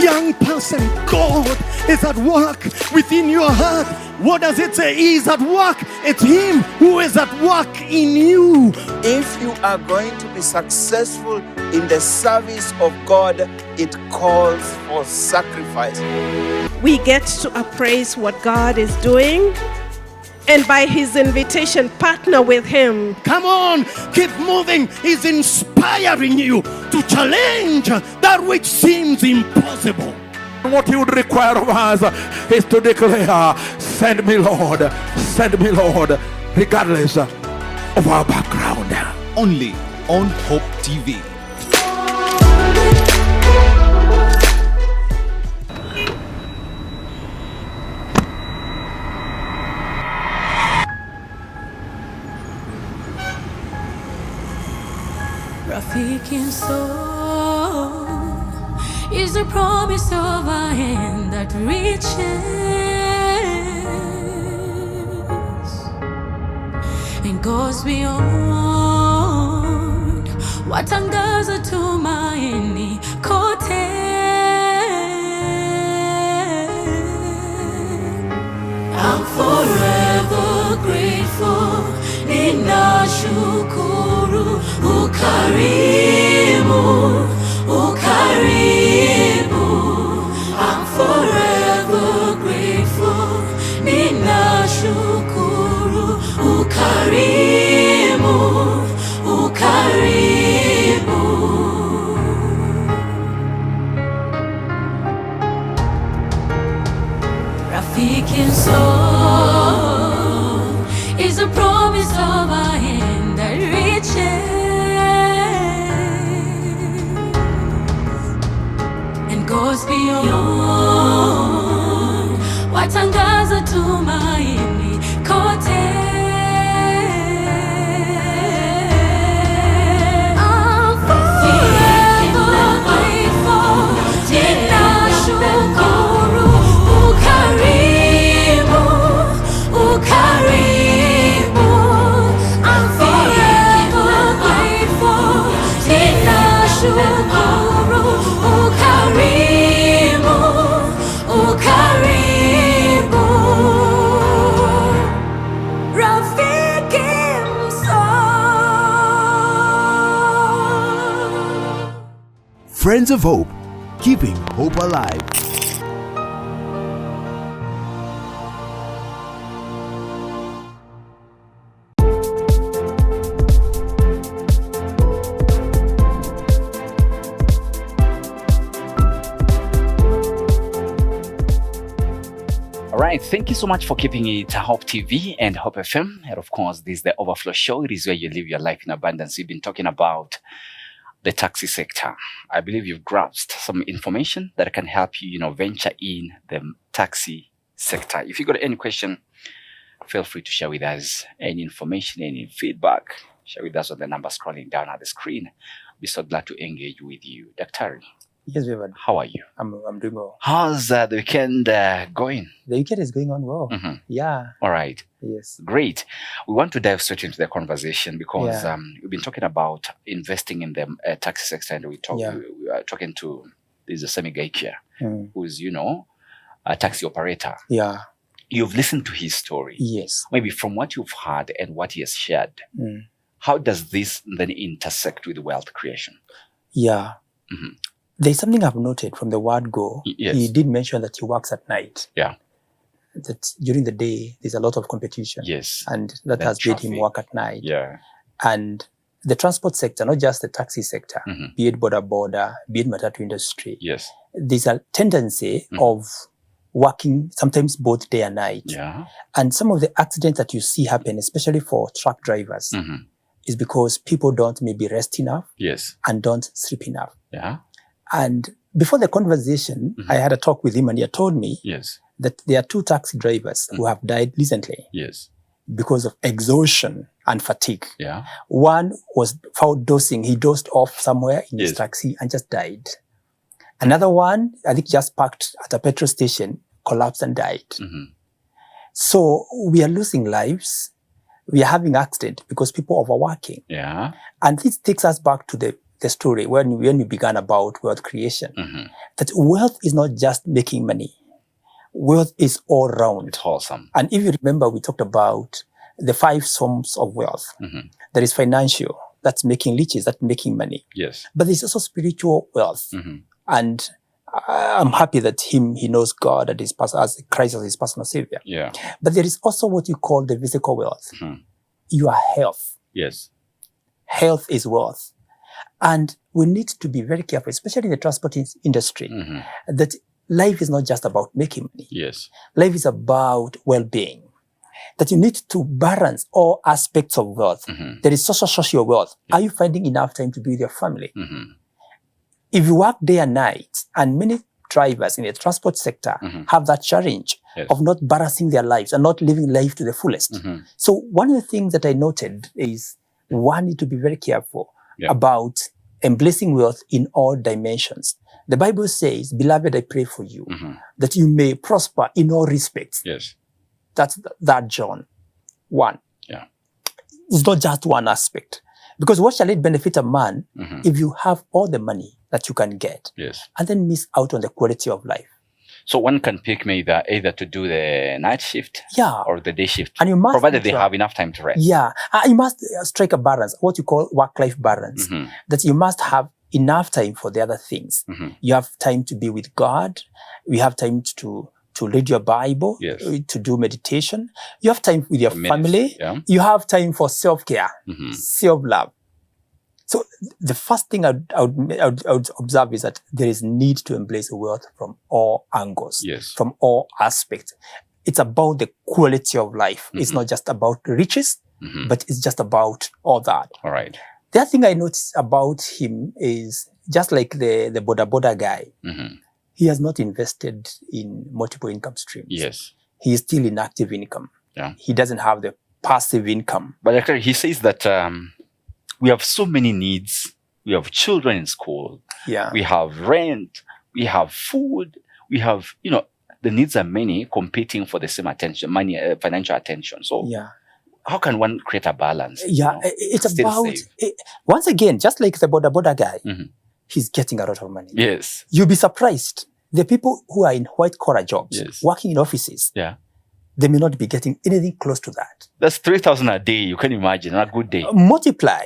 Young person, God is at work within your heart. What does it say? He is at work. It's him who is at work in you. If you are going to be successful in the service of God, it calls for sacrifice. We get to appraise what God is doing, and by his invitation, partner with him. Come on, keep moving. He's inspiring you to challenge that which seems impossible. What he would require of us is to declare, send me Lord, regardless of our background. Only on Hope TV. Rafiki soul is the promise of a hand that reaches and goes beyond what angaza tumaini kote. I'm forever grateful. Ninashukuru ukarimu. I'm forever grateful. Ninashukuru ukarimu. speaking so is a promise of our end that reaches and goes beyond watangaza tumaini kote. I'm forever grateful. Ninashukuru ukarimu, ukarimu. I'm forever grateful. Ninashukuru ukarimu, ukarimu. Rafiki mso. Friends of Hope, keeping hope alive. All right, thank you so much for keeping it Hope TV and Hope FM. And of course, this is the Overflow Show. It is where you live your life in abundance. We've been talking about the taxi sector. I believe you've grasped some information that can help you, venture in the taxi sector. If you got any question, feel free to share with us any information, any feedback. Share with us on the number scrolling down at the screen. Be so glad to engage with you. Dr. Yes, Vivian. How are you? I'm doing well. How's the weekend going? The weekend is going on well. Mhm. Yeah. All right. Yes. Great. We want to dive straight into the conversation because Yeah. we've been talking about investing in the taxi sector, and we Yeah. are talking to this Semi Gaikia, Mm. who's a taxi operator. Yeah. You've listened to his story. Yes. Maybe from what you've heard and what he has shared, Mm. how does this then intersect with wealth creation? Yeah. Mhm. There's something I've noted from the word go. Yes. He did mention that he works at night. Yeah. That during the day, there's a lot of competition. Yes. And that The has made him traffic. work at night. Yeah. And the transport sector, not just the taxi sector, Mhm. be it border, be it matatu industry, Yes. there's a tendency of working sometimes both day and night. Yeah. And some of the accidents that you see happen, especially for truck drivers, Mhm. is because people don't maybe rest enough Yes. and don't sleep enough. Yeah. And before the conversation, I had a talk with him and he had told me Yes. that there are 2 taxi drivers who have died recently Yes. because of exhaustion and fatigue. Yeah. One was found dozing. He dozed off somewhere in his Yes. taxi and just died. Another one, I think just parked at a petrol station, collapsed and died. Mhm. So we are losing lives. We are having accidents because people are overworking. Yeah. And this takes us back to the story when we began about wealth creation. Mhm. That wealth is not just making money. Wealth is all round. It's wholesome. And if you remember, we talked about the 5 forms of wealth. Mhm. There is financial, that's making riches, that's making money. Yes. But there's also spiritual wealth. Mhm. And I'm happy that he knows God as Christ as his personal savior. Yeah. But there is also what you call the physical wealth. Mhm. Your health. Yes. Health is wealth. And we need to be very careful, especially in the transport industry, Mhm. that life is not just about making money. Yes. Life is about well-being. That you need to balance all aspects of wealth. Mhm. There is social wealth. Are you finding enough time to be with your family? Mhm. If you work day and night, and many drivers in the transport sector have that challenge Yes. of not balancing their lives and not living life to the fullest. Mhm. So one of the things that I noted is one need to be very careful about embracing wealth in all dimensions. The Bible says, "Beloved, I pray for you that you may prosper in all respects." Yes. That's that John 1. Yeah. It's not just one aspect. Because what shall it benefit a man if you have all the money that you can get Yes. and then miss out on the quality of life? So one can pick either to do the night shift Yeah. or the day shift, And you must provided they try- have enough time to rest. Yeah. You must strike a balance, what you call work-life balance. Mhm. That you must have enough time for the other things. Mhm. You have time to be with God. You have time to read your Bible, Yes. to do meditation. You have time with your For minutes, family. yeah. You have time for self-care, Mhm. self-love. So the first thing I would observe is that there is need to embrace wealth from all angles, Yes. from all aspects. it's about the quality of life. It's not just about riches, but it's just about all that. All right. The other thing I noticed about him is just like the boda guy, he has not invested in multiple income streams. Yes. He is still in active income. Yeah. He doesn't have the passive income. But actually, he says that we have so many needs. We have children in school. Yeah. We have rent. We have food. We have, the needs are many competing for the same attention, money, financial attention. So yeah. How can one create a balance? Yeah, it's about, once again, just like the boda guy, he's getting a lot of money. Yes. You'll be surprised. The people who are in white collar jobs, yes, working in offices, yeah, they may not be getting anything close to that. That's 3,000 a day. You can imagine, on a good day. Multiply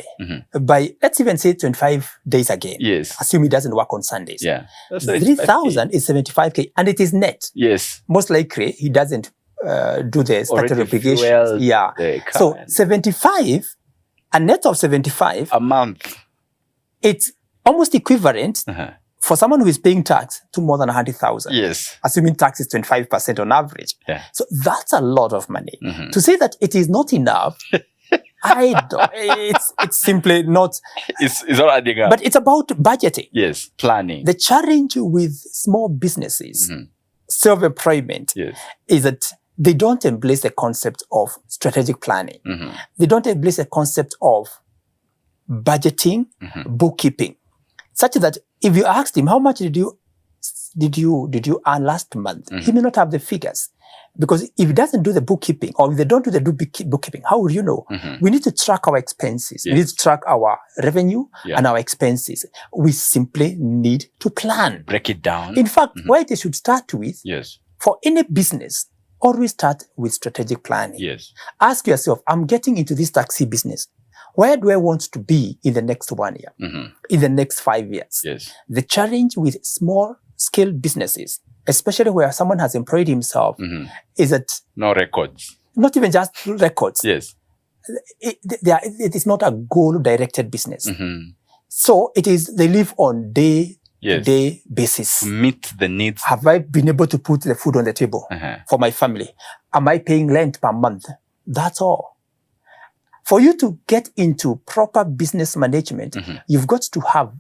by, let's even say 25 days again. Yes. Assume he doesn't work on Sundays. Yeah. 3,000 is 75K and it is net. Yes. Most likely he doesn't do the statutory obligations. Yeah. So 75, a net of 75 a month. It's almost equivalent for someone who is paying tax to more than 100,000. Yes. Assuming tax is 25% on average. Yeah. So that's a lot of money. To say that it is not enough, I don't. It's simply not. It's not adding up. But it's about budgeting. Yes. Planning. The challenge with small businesses, self-employment, is that they don't embrace the concept of strategic planning. They don't embrace the concept of budgeting, bookkeeping, such that if you asked him how much did you earn last month, he may not have the figures, because if he doesn't do the bookkeeping, or if they don't do the bookkeeping, how would you know? We need to track our expenses. We need to track our revenue and our expenses. We simply need to plan. Break it down. In fact, where they should start with, for any business, always start with strategic planning. Yes. Ask yourself, I'm getting into this taxi business. Where do I want to be in the next 1 year? In the next 5 years? Yes. The challenge with small scale businesses, especially where someone has employed himself, is that no records. Not even just records. Yes. It is not a goal directed business. So they live on day basis. Meet the needs. Have I been able to put the food on the table for my family? Am I paying rent per month? That's all. For you to get into proper business management, you've got to have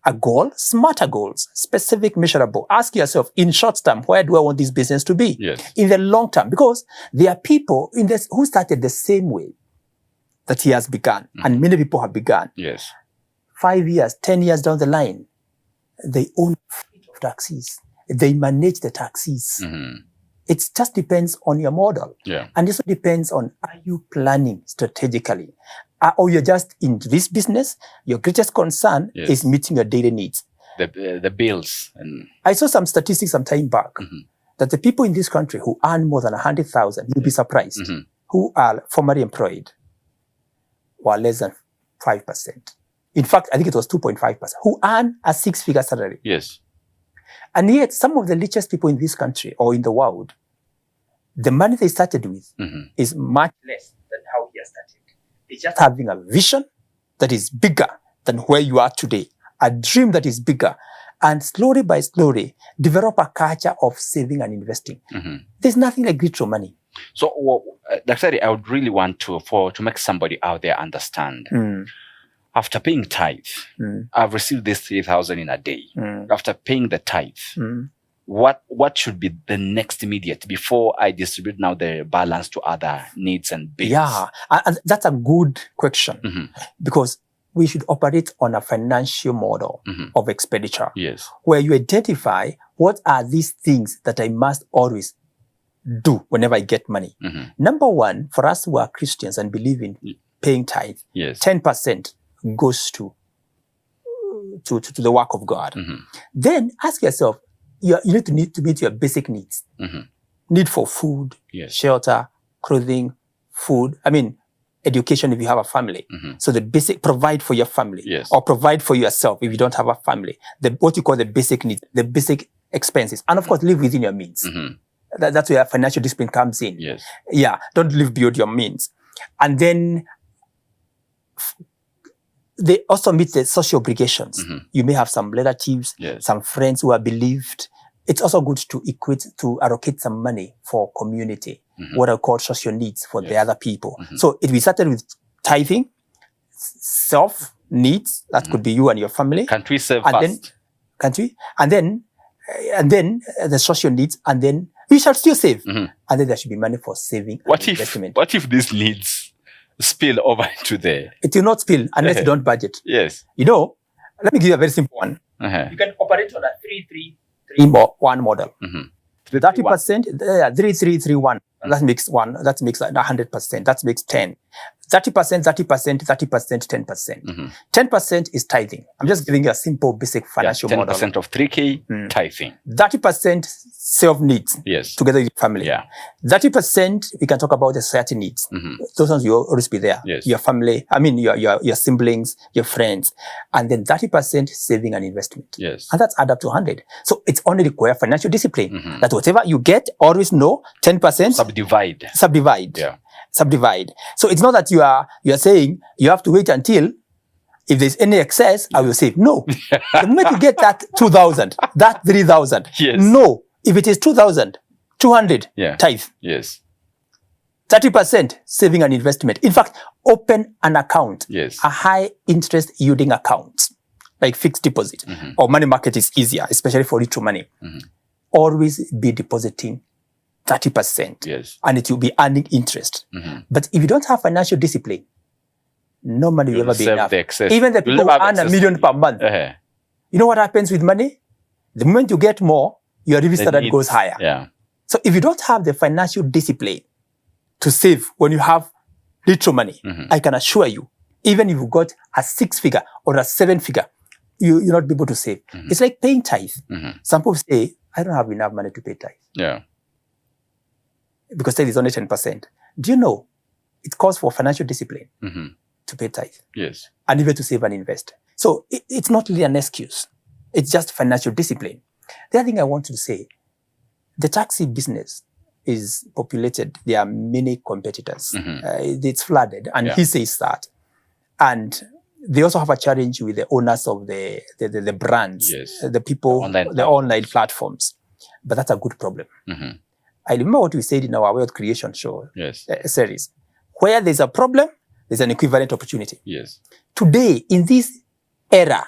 a goal, smarter goals, specific, measurable. Ask yourself, in short term, where do I want this business to be? Yes. In the long term, because there are people in this who started the same way that he has begun, and many people have begun. Yes. 5 years, 10 years down the line, they own fleet of taxis. They manage the taxis. It just depends on your model. Yeah. And this depends on, are you planning strategically? Or you're just into this business, your greatest concern is meeting your daily needs. The bills. And I saw some statistics some time back that the people in this country who earn more than 100,000, you'll be surprised, who are formally employed, were less than 5%. In fact, I think it was 2.5%, who earn a 6-figure salary. Yes. And yet, some of the richest people in this country or in the world, the money they started with is much less than how he has started. It's just having a vision that is bigger than where you are today, a dream that is bigger, and slowly by slowly develop a culture of saving and investing. There's nothing like ritual money. So, Dr. I would really want to make somebody out there understand. After paying tithe, I've received this 3,000 in a day. After paying the tithe, what should be the next immediate before I distribute now the balance to other needs and bills? Yeah, and that's a good question, because we should operate on a financial model of expenditure. Yes. Where you identify what are these things that I must always do whenever I get money. Number one, for us who are Christians and believe in paying tithe, 10% goes to the work of God. Then ask yourself, you need to meet your basic needs. Need for food, shelter, clothing, food. I mean, education if you have a family. So the basic, provide for your family, or provide for yourself if you don't have a family. What you call the basic needs, the basic expenses, and of course, live within your means. That's where financial discipline comes in. Yeah, don't live beyond your means. And then they also meet the social obligations. You may have some relatives, some friends who are believed, it's also good to allocate some money for community, what I call social needs for the other people. So we started with tithing, self needs, that could be you and your family. Country serve and first. And then the social needs, and then we shall still save. And then there should be money for saving and investment. What if these needs spill over into It will not spill unless you don't budget. Yes. You know, let me give you a very simple one. You can operate on a 3-3-3-1 model. 30%, 3-3-3-1. That makes 100%. That makes 10. 30%, 30%, 30%, 10%. 10% is tithing. I'm just giving you a simple, basic financial 10% model. 10% of 3K, tithing. 30% self-needs, Yes. together with your family. 30% we can talk about the society needs. Those ones will always be there. Yes. Your family, your siblings, your friends. And then 30% saving and investment. Yes. And that's add up to 100. So it's only require financial discipline. That whatever you get, always know 10%. Subdivide. Yeah. Subdivide. So it's not that you are saying you have to wait until if there's any excess, I will save. No. The moment you get that 2,000, that 3,000. Yes. No. If it is 2,000, 200, tithe. Yes. 30% saving and investment. In fact, open an account. Yes. A high interest yielding account, like fixed deposit or money market is easier, especially for little money. Always be depositing 30%. Yes. And it will be earning interest. But if you don't have financial discipline, no money will ever be enough. Even the people who earn $1 million per month. You know what happens with money? The moment you get more, your register that goes higher. Yeah. So if you don't have the financial discipline to save when you have little money, I can assure you, even if you got a 6-figure or a 7-figure, you'll not be able to save. It's like paying tithe. Some people say, I don't have enough money to pay tithe. Yeah. Because tithe is only 10%. Do you know it calls for financial discipline to pay tithe? Yes. And even to save and invest. So it's not really an excuse. It's just financial discipline. The other thing I want to say, the taxi business is populated. There are many competitors. It's flooded. And he says that. And they also have a challenge with the owners of the brands, the people, the online platforms. But that's a good problem. I remember what we said in our Wealth Creation show series. Where there's a problem, there's an equivalent opportunity. Yes. Today, in this era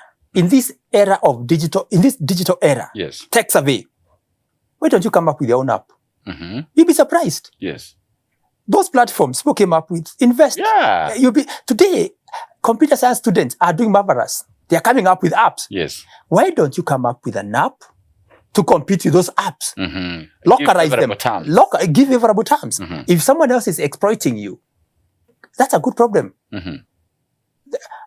of digital, tech survey, why don't you come up with your own app? You'll be surprised. Yes. Those platforms people came up with, invest. Yeah. Today, computer science students are doing marvelous. They are coming up with apps. Yes. Why don't you come up with an app to compete with those apps? Localize them. Give favorable terms. If someone else is exploiting you, that's a good problem.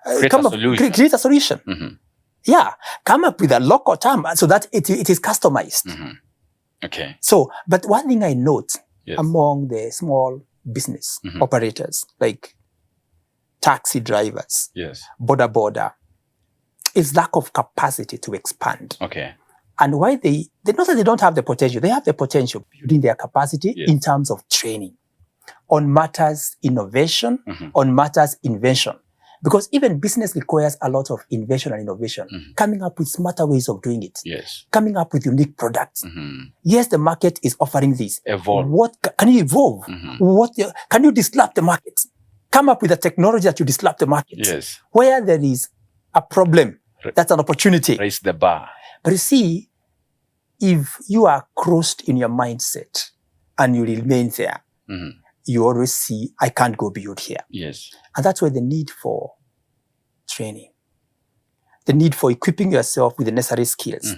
Create a solution. Yeah. Come up with a local term so that it is customized. Okay. So, but one thing I note among the small business operators, like taxi drivers, border, is lack of capacity to expand. Okay. And why they not that they don't have the potential, they have the potential building their capacity in terms of training on matters innovation, on matters invention. Because even business requires a lot of invention and innovation, coming up with smarter ways of doing it, coming up with unique products. Yes, the market is offering this. Evolve. What can you evolve? Can you disrupt the market? Come up with a technology that you disrupt the market. Yes. Where there is a problem, that's an opportunity. Raise the bar. But you see, if you are crossed in your mindset and you remain there, you always see, I can't go beyond here. Yes. And that's where the need for training, the need for equipping yourself with the necessary skills.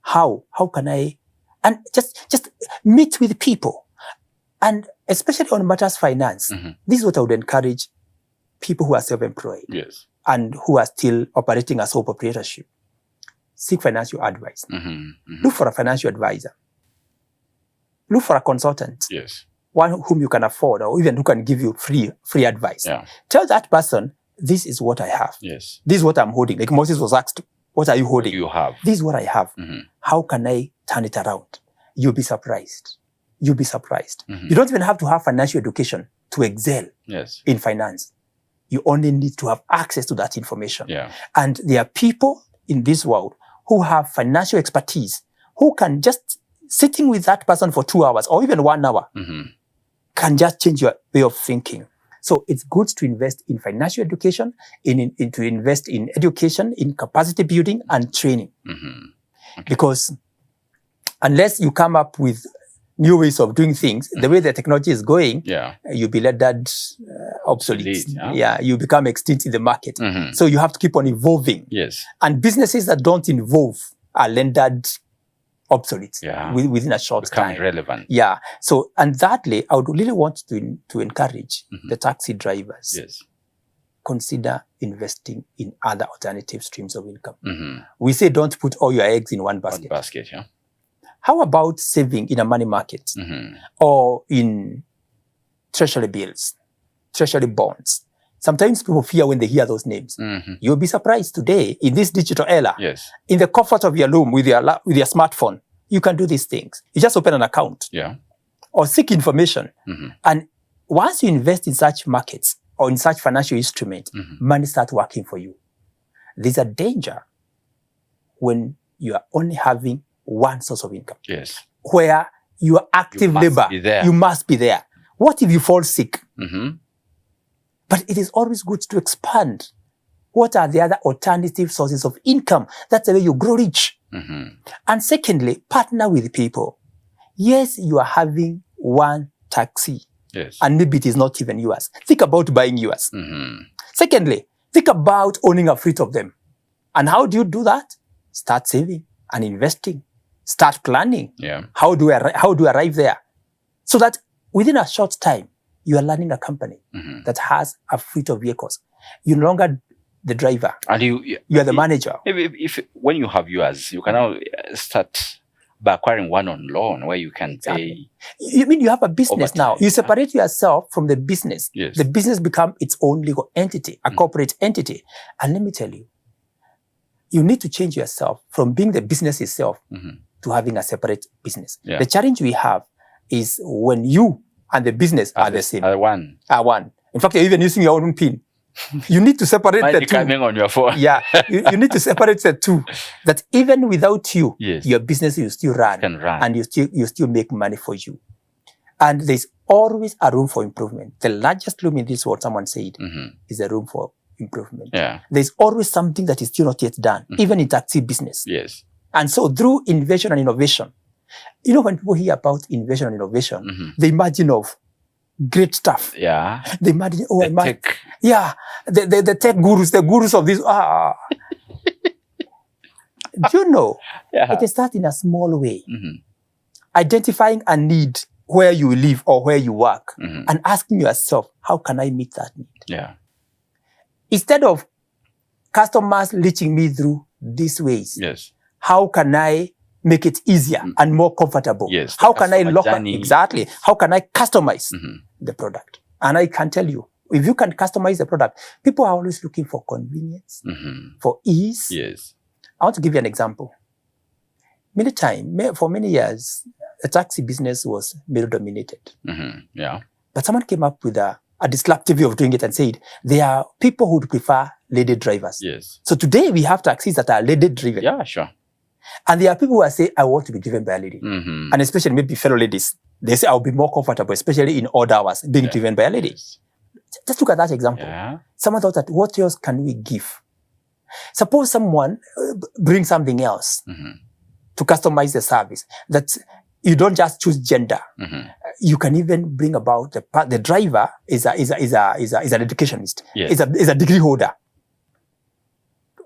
How can I, and just meet with people. And especially on matters finance, this is what I would encourage people who are self-employed and who are still operating as sole proprietorship. Seek financial advice. Look for a financial advisor. Look for a consultant. Yes. One whom you can afford or even who can give you free advice. Yeah. Tell that person, this is what I have. Yes. This is what I'm holding. Like Moses was asked, what are you holding? You have. This is what I have. How can I turn it around? You'll be surprised. You'll be surprised. You don't even have to have financial education to excel in finance. You only need to have access to that information. Yeah. And there are people in this world who have financial expertise, who can just sitting with that person for 2 hours or even 1 hour can just change your way of thinking. So it's good to invest in financial education, to invest in education, in capacity building and training. Okay. Because unless you come up with new ways of doing things, the way the technology is going, you'll be rendered obsolete. You become extinct in the market. So you have to keep on evolving. Yes. And businesses that don't evolve are rendered obsolete within a short time. Relevant. Yeah. So, and thirdly, I would really want to encourage the taxi drivers. Yes. Consider investing in other alternative streams of income. We say don't put all your eggs in one basket. How about saving in a money market or in treasury bills, treasury bonds? Sometimes people fear when they hear those names. You'll be surprised today in this digital era. Yes. In the comfort of your room with your smartphone, you can do these things. You just open an account or seek information. And once you invest in such markets or in such financial instruments, money starts working for you. There's a danger when you are only having one source of income. Yes. Where you are active labor, you must be there. What if you fall sick? But it is always good to expand. What are the other alternative sources of income? That's the way you grow rich. And secondly, partner with people. Yes, you are having one taxi. Yes. And maybe it is not even yours. Think about buying yours. Secondly, think about owning a fleet of them. And how do you do that? Start saving and investing. Start planning. How do I arrive there? So that within a short time, you are running a company that has a fleet of vehicles. You're no longer the driver. And you are the manager. If when you have yours, you can now start by acquiring one on loan where you can pay. You mean you have a business now? You separate yourself from the business. Yes. The business becomes its own legal entity, a corporate entity. And let me tell you, you need to change yourself from being the business itself to having a separate business. The challenge we have is when you and the business are the same. Are one. In fact, you're even using your own PIN. You need to separate the two. Coming on your phone. You need to separate the two. That even without you, your business will still run. And you still make money for you. And there's always a room for improvement. The largest room in this world, someone said, is a room for improvement. There's always something that is still not yet done, even in taxi business. Yes. And so through innovation and innovation, you know, when people hear about innovation and innovation, they imagine of great stuff. They imagine, tech. The tech gurus, the gurus of this. Do you know? It starts in a small way. Identifying a need where you live or where you work and asking yourself, how can I meet that need? Instead of customers reaching me through these ways, how can I make it easier and more comfortable? How can I how can I customize the product? And I can tell you, if you can customize the product, people are always looking for convenience, for ease. I want to give you an example. For many years, the taxi business was male dominated. But someone came up with a disruptive way of doing it and said, there are people who would prefer lady drivers. So today we have taxis that are lady driven. And there are people who say, I want to be driven by a lady. And especially maybe fellow ladies. They say, I'll be more comfortable, especially in odd hours, being driven by a lady. Just look at that example. Someone thought that, what else can we give? Suppose someone brings something else to customize the service. That you don't just choose gender. You can even bring about the driver is an educationist, is a degree holder.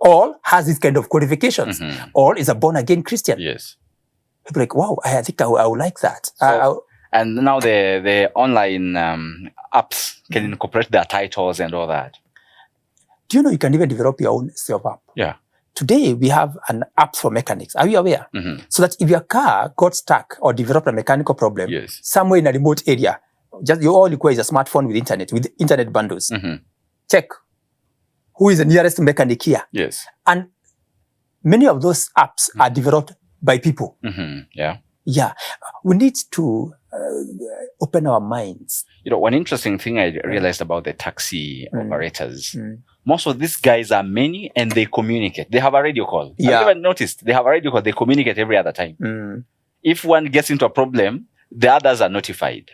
All has this kind of qualifications. All is a born-again Christian. People are like, wow, I think I would like that. And now the online apps can incorporate their titles and all that. Do you know you can even develop your own self-app? Today, we have an app for mechanics. Are you aware? So that if your car got stuck or developed a mechanical problem somewhere in a remote area, you all require is a smartphone with internet bundles. Check who is the nearest mechanic here. And many of those apps are developed by people. Yeah, we need to open our minds. One interesting thing I realized about the taxi operators, most of these guys are many and they communicate. They have a radio call. Yeah. I've even noticed they have a radio call. They communicate every other time. If one gets into a problem, the others are notified.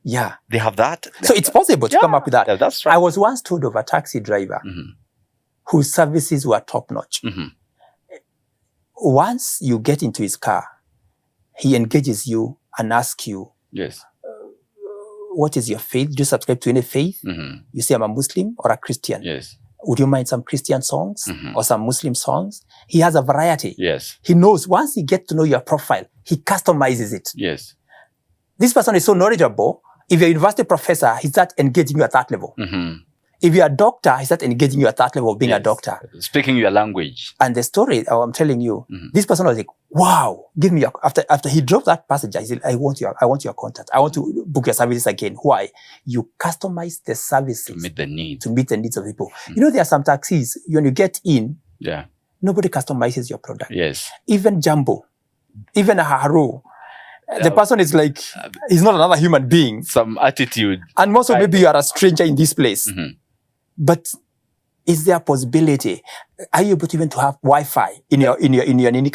Yeah. They have that. So it's possible to come up with that. That's right. I was once told of a taxi driver whose services were top-notch. Once you get into his car, he engages you and asks you, yes, what is your faith? Do you subscribe to any faith? You say, I'm a Muslim or a Christian. Yes. Would you mind some Christian songs or some Muslim songs? He has a variety. Yes. He knows once he gets to know your profile, he customizes it. Yes. This person is so knowledgeable. If you're a university professor, he starts engaging you at that level. If you're a doctor, he starts engaging you at that level of being a doctor. Speaking your language. And the story, I'm telling you, this person was like, wow, give me your, after he dropped that passage, I said, I want your contact. I want to book your services again. Why? You customize the services. To meet the needs. To meet the needs of people. You know, there are some taxis, when you get in, nobody customizes your product. Yes. Even Jumbo, even a Haru, the person is like, he's not another human being. Some attitude. And also maybe you are a stranger in this place. But is there a possibility? Are you able to even to have Wi-Fi in your can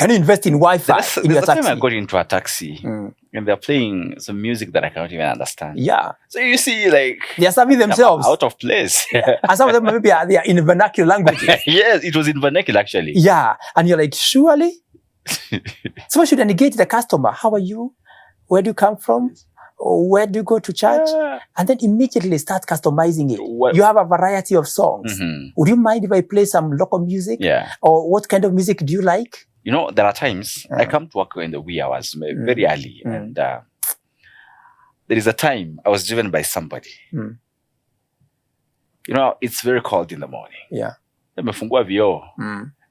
you invest in Wi-Fi in your taxi? Time I got into a taxi and they're playing some music that I cannot even understand. Yeah. So you see, like, they are serving themselves out of place. And some of them maybe they are in vernacular languages. Yes, it was in vernacular actually. Yeah. And you're like, surely? Someone should engage the customer. How are you? Where do you come from? Where do you go to church? And then immediately start customizing it. You have a variety of songs. Would you mind if I play some local music? Yeah. Or what kind of music do you like? You know, there are times I come to work in the wee hours, very early. And there is a time I was driven by somebody. You know, it's very cold in the morning. Yeah.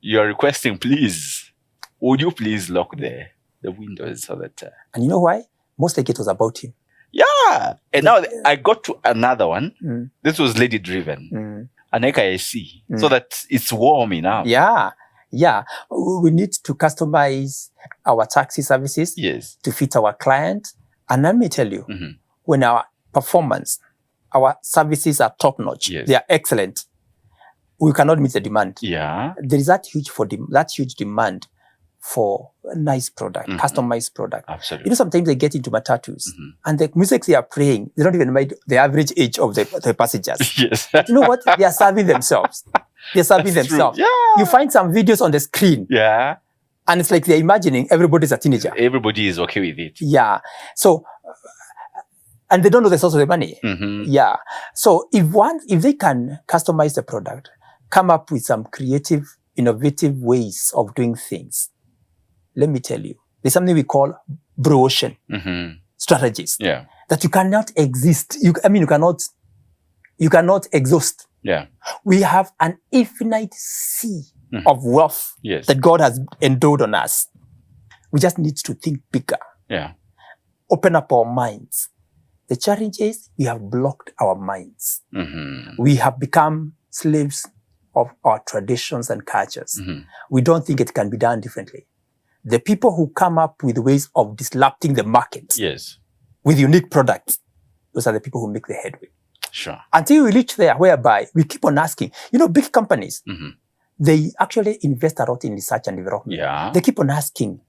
You are requesting, please, would you please lock the windows so that... And you know why? Most like it was about him. Yeah. And now I got to another one. This was lady driven. An AC. So that it's warm enough. Yeah. Yeah. We need to customize our taxi services to fit our client. And let me tell you, when our performance, our services are top notch, they are excellent, we cannot meet the demand. Yeah. There is that huge demand for a nice product, customized product. Absolutely. You know, sometimes they get into matatus and the music they are playing, they don't even mind the average age of the passengers. Yes. But you know what? They are serving themselves. They're serving themselves. Yeah. You find some videos on the screen. Yeah. And it's like they're imagining everybody's a teenager. Everybody is okay with it. Yeah. So, and they don't know the source of the money. Yeah. So if they can customize the product, come up with some creative, innovative ways of doing things, let me tell you, there's something we call blue ocean strategies that you cannot exist. You cannot exhaust. Yeah. We have an infinite sea of wealth that God has endowed on us. We just need to think bigger. Yeah. Open up our minds. The challenge is we have blocked our minds. We have become slaves of our traditions and cultures. We don't think it can be done differently. The people who come up with ways of disrupting the market with unique products, those are the people who make the headway. Sure. Until we reach there, whereby we keep on asking, you know, big companies, they actually invest a lot in research and development. Yeah. They keep on asking,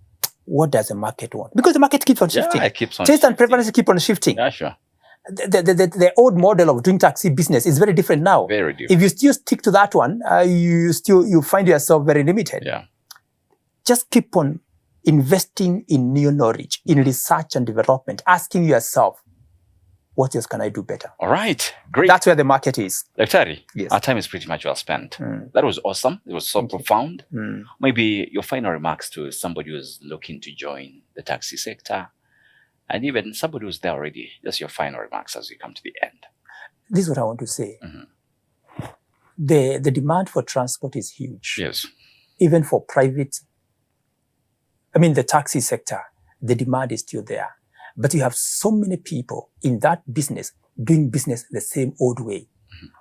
what does the market want? Because the market keeps on shifting. Yeah, it keeps on Taste and preferences keep on shifting. Yeah, sure. The old model of doing taxi business is very different now. Very different. If you still stick to that one, you find yourself very limited. Yeah. Just keep on investing in new knowledge, in research and development, asking yourself, what else can I do better? All right. Great. That's where the market is. Daktari, Yes. our time is pretty much well spent. That was awesome. It was so profound. Maybe your final remarks to somebody who's looking to join the taxi sector, and even somebody who's there already. Just your final remarks as we come to the end. This is what I want to say. The demand for transport is huge. Yes. Even for private, the taxi sector, the demand is still there. But you have so many people in that business doing business the same old way.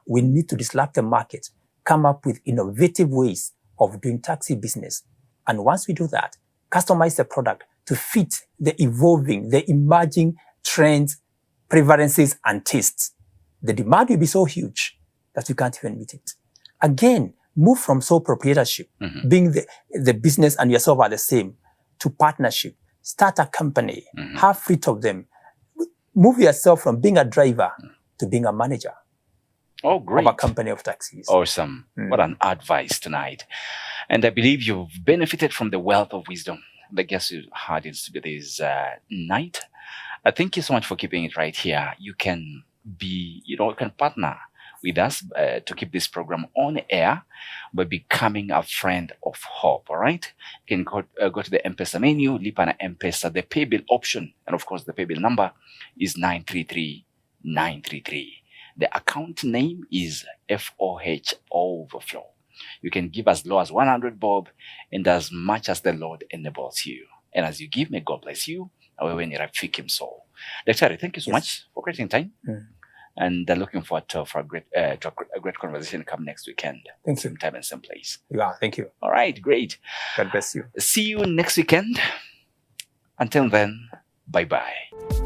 We need to disrupt the market, come up with innovative ways of doing taxi business. And once we do that, customize the product, to fit the evolving, the emerging trends, preferences, and tastes, the demand will be so huge that you can't even meet it. Again, move from sole proprietorship, being the business and yourself are the same, to partnership. Start a company, have fleet of them. Move yourself from being a driver to being a manager. Oh, great. Of a company of taxis. Awesome. What an advice tonight. And I believe you've benefited from the wealth of wisdom the guests you had in this night. Thank you so much for keeping it right here. You can be, you can partner with us to keep this program on air by becoming a friend of hope. All right. You can go to the M-Pesa menu, Lipa na M-Pesa, the pay bill option. And of course, the pay bill number is 933-933. The account name is FOH Overflow. You can give as low as 100 bob and as much as the Lord enables you. And as you give, may God bless you. When you rafiki himself. Daktari, thank you so much for creating time. And looking forward to a great conversation come next weekend. Thank you. Same time and same place. Yeah, thank you. All right, great. God bless you. See you next weekend. Until then, bye-bye.